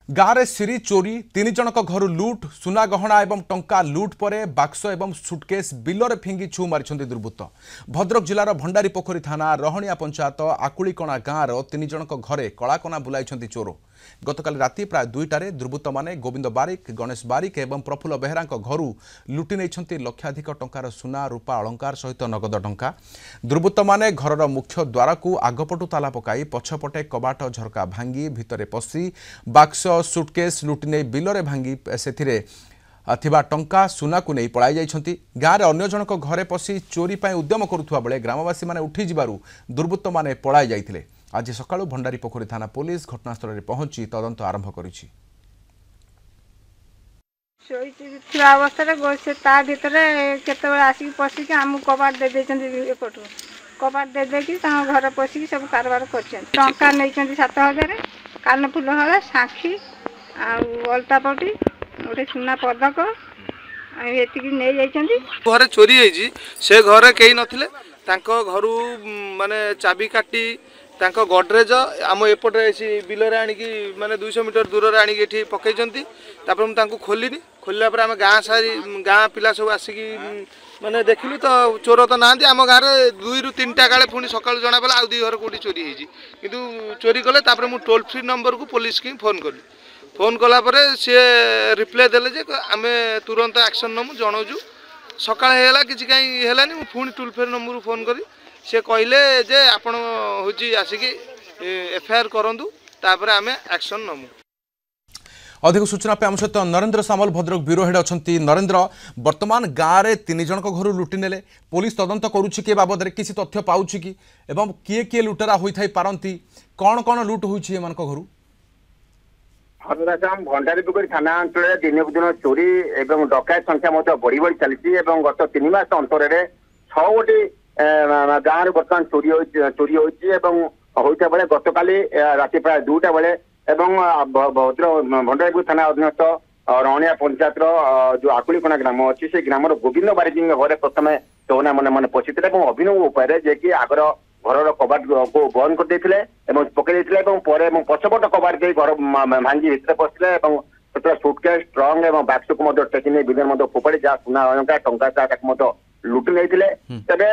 गाँव सिरी चोरी 3 जनक घर लुट सुना गहना एवं टंका लुट पर बाक्स एवं सुटकेस बिलर फिंगी छु मारी दुर्बृत्त। भद्रक जिलार भंडारी पोखरी थाना रहणिया पंचायत आकुलीकणा गाँवर 3 जनक घरे कलाकना बुलाई चोर। गतकाली राति प्राय 2टारे दुर्बृत्त माने गोविंद बारिक, गणेश बारिक एवं प्रफुल्ल बेहरा घरू लुटि नहीं लक्षाधिक टंकार सुना रूपा अलंकार सहित नगद टंका। दुर्बृत्त माने घरर मुख्य द्वार को आगपटू ताला पकाई पछपटे कबाट झरका भांगी भितरे पशि बाक्स सुटकेस लुटि नहीं बिलरे भांगी से टंका सुना को नहीं पलाई जाइछंती। गाँव में अन्य जनक घरे पशि चोरी पर उद्यम करुवा बेले ग्रामवासी माने उठी जिबारु दुर्बृत्त माने पलाई जाइथिले। आज सकाळु भंडारी पोखरी थाना पुलिस घटनास्थल में पहुंची तदंत आरंभ करिछि। अवस्था भितर केतबेले आसिक पशिक आम कबाट दे एपटू कबाट देदेकि घर पशिक सब कारबार कर टंका नहीं 7000 कानफुल हला साखी आलतापटी गोटे सुना पदक घर चोरी से घर कई नथिले घर माने चाबी काटी गडरेज आम एपटे बिलर आणिकी माने 200 मीटर दूर आणिकी पकई खोलिनी खोलला आम गाँ सारी गाँ पिला सब आसिक माने देखिलु तो चोर तो ना आम गाँव में 2 ରୁ 3टा काले पुणी सका जना पड़ा आउ 2 घर कौटी चोरी किंतु चोरी कले मु टोल फ्री नंबर को पुलिस की फोन कली। फोन कलापर सी रिप्लाई देले जे आम तुरंत एक्शन नमु जनाऊँ सकाला कि कहीं है पुणी टोल फ्री नंबर फोन करी से कहले जे आपण हूँ आसिक एफआईआर करूँ तापर आम एक्शन नमु। अधिक सूचना पे आम सहित नरेंद्र सामल भद्रक ब्यूरो हेड अच्छा। नरेंद्र, वर्तमान गाँव में 3 जनक घर लुटि नेले पुलिस तदंत करुच्ची के बाबद किसी तथ्य पाउछि कि एवं किए किए लुटेरा होई पारंती कौन कौन लुट होइछि एमानक घरु? भंडारी पोखरी थाना अंचल दिन को दिन चोरी एवं डकायत संख्या बढ़ी बढ़ी चली गत 3 मास अंतर 6 गोटी गाँव बर्तमान चोरी होता बेले गत काली राति प्राय 2टा बेले भंडारी थाना अधीनस्थ रहणिया पंचायत जो आकुलीकणा ग्राम अच्छी से ग्राम गोविंद बारिक घरे प्रथम चौना मन पशि अभिनव उपाय जे कि आगर घर कबाट को बंद कर पकई पछपट कबाट दे घर भांगी भितर पशिले सुटकेस ट्रंक और बाक्स को टेकी बिल फोपाड़ी जहाँ सुना अलंकार टंका लुटि नहीं तेरे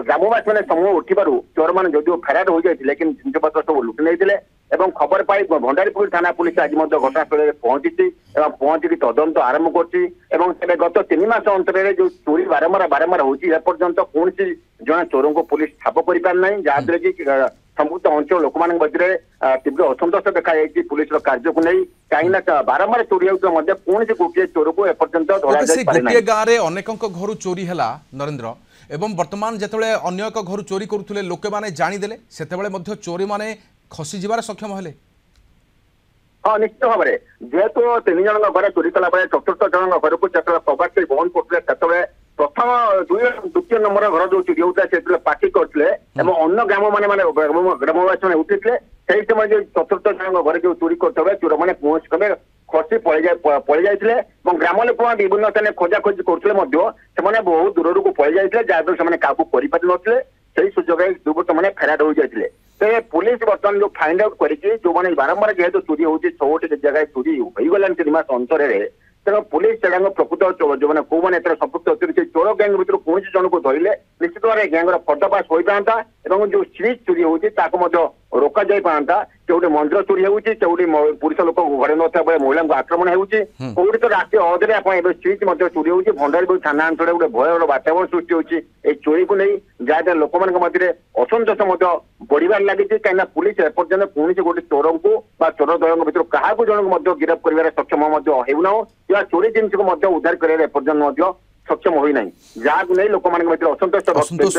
ग्रामवासी मैंने समूह उठिबारु चोर मैंने जदिव फेरार हो जाते जिनपत्र सब लुटि नहीं खबर पाई भंडारी पोखरी थाना पुलिस आज घटनास्थल में पहुंची तदंत आरंभ कर गत 3 मास अंतर जो चोरी बारंबार होपर्यंत कौन जन चोर को पुलिस ठाप कर पारना जहाँद्वारा कि संपुक्त अंचल लोक मध्य तीव्र असंतोष देखा पुलिस कार्य को नहीं कहीं बारंबार चोरी होता कौन गोटे चोर को एपर्यंत गोटे गाँव में अनेक घर चोरी है नरेंद्र एवं वर्तमान जिते अन्य एक घर चोरी करुले लोक मैंने जानीदे से चोरी मैंने खसी जबार सक्षम हेले। हाँ निश्चित भाव में जेहेतु 3 जन घर चोरी कला चतुर्थ जन घर को कबाट बंद करते प्रथम द्वितीय नंबर घर जो चोरी होता है पार्टी करते अन्य ग्राम मैंने ग्रामवासी मैंने उठी से समय चतुर्थ जन घर जो चोरी करते चोर मैंने कौन खसी पलि जाते ग्राम लोक विभिन्न स्थान खोजाखोजी करते बहुत दूर को पलि जाते जहाँद्वारा क्या कर सुजोग दुर्बृत्त मैंने फेरार हो जाते पुलिस बर्तमान जो फाइंड आउट करके जो मैंने बारंबार जेहेतु चोरी होती 6 गोटी जगह चोरी हो गलानी 3 मास अंतर तेना पुलिस से प्रकृत जो मैंने कौ मैंने संपुक्त अच्छे चोर गैंग भर कौन जन को धरले निश्चित भाव में गैंगर पर्दाफाश हो पाता जो सीरीज चोरी होती रोक जाई पाता चौटे मंदिर चोरी होती चौटी पुरुष लोक घरे नथा महिला को आक्रमण होती तो राति अधे आप सीरीज चोरी होती भंडारी थाना अंचल गोटे भयर वातावरण सृष्टि होती चोरी को नहीं जहाँ लोक मध्य असंतोष बढ़िबार लगी कहीं पुलिस एपर्यंत कौन गोटे चोर को चोर दल भर क्या जन को गिरफ्त कर सक्षम होना या चोरी जिन को उद्धार कर एपर्यंत सक्षम होना जहाँ नहीं लोक असंतोष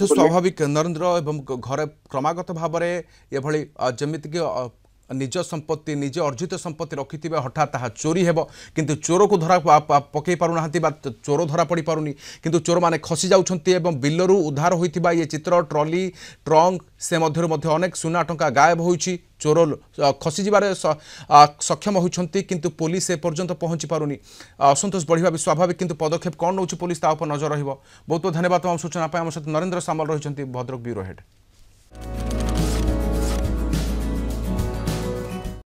स्वाभाविक नरेंद्र एवं घर क्रमागत भाव में ये जमीक निज संपत्ति निज अर्जित संपत्ति रखि हठात ताहा चोरी हेब किंतु चोर को धरा पकई पारुना चोर धरा पड़ पारुनी किंतु चोर माने खसी जाउछंती एवं बिलरू उद्धार होइतिबा ये चित्र ट्रॉली ट्रंक से मध्य अनेक सुना टंका गायब होइछि चोर खसी जबार सक्षम होइछंती किंतु पुलिस ए पर्यंत पहुंची पारुनी असंतोष बढ़िबा भी स्वाभाविक किंतु पदक्षेप कौन नौछि पुलिस ता ऊपर नजर रहिबो। बहुत बहुत धन्यवाद तमाम सूचना पाए। आम सहित नरेंद्र सामल रहिछंती भद्रक ब्यूरो हेड।